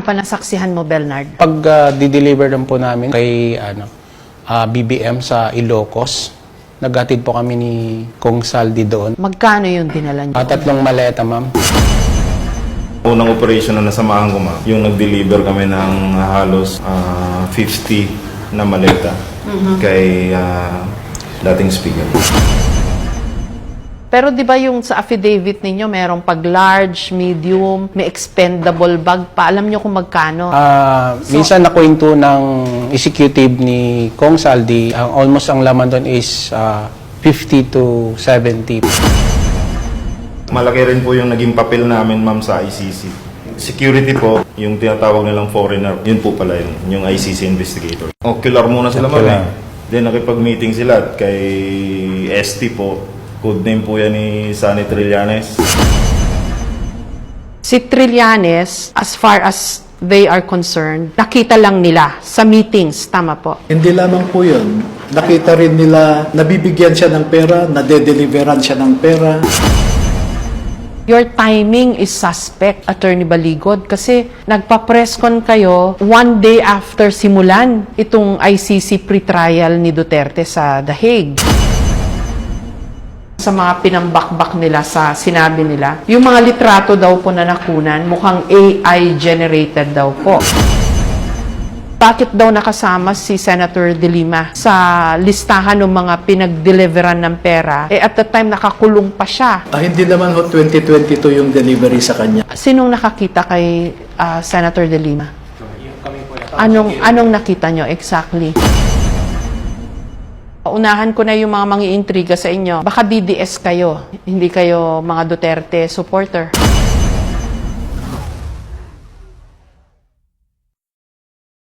Panasaksihan mo, Bernard? Pag di-deliver lang po namin kay BBM sa Ilocos, naghatid po kami ni Kong Saldi doon. Magkano yung dinala niyo? 3 maleta, ma'am. Unang operation na nasamahan ko, ma'am, yung nag-deliver kami ng halos 50 na maleta kay dating speaker. Pero di ba yung sa affidavit ninyo, merong pag large, medium, may expendable bag pa. Alam niyo kung magkano? Minsan nakwento ng executive ni Kong Saldi, almost ang laman doon is 50 to 70. Malaki rin po yung naging papel namin, ma'am, sa ICC. Security po, yung tinatawag nilang foreigner, yun po pala yung ICC investigator. Ocular muna sila, ma'am. Then nakipag-meeting sila kay ST po. Code name po yan ni Sunny Trillanes. Si Trillanes, as far as they are concerned, nakita lang nila sa meetings. Tama po. Hindi lamang po yun. Nakita rin nila, nabibigyan siya ng pera, nadedeliveran siya ng pera. Your timing is suspect, Attorney Baligod, kasi nagpa-presscon kayo one day after simulan itong ICC pre-trial ni Duterte sa The Hague. Sa mga pinambakbak nila sa sinabi nila, yung mga litrato daw po na nakunan, mukhang AI generated daw po. Bakit daw nakasama si Senator De Lima sa listahan ng mga pinag-deliveran ng pera? At the time, nakakulong pa siya. Hindi naman ho 2022 yung delivery sa kanya. Sinong nakakita kay Senator De Lima? Anong nakita nyo exactly? Unahan ko na yung mga mangiintriga sa inyo. Baka DDS kayo, hindi kayo mga Duterte supporter.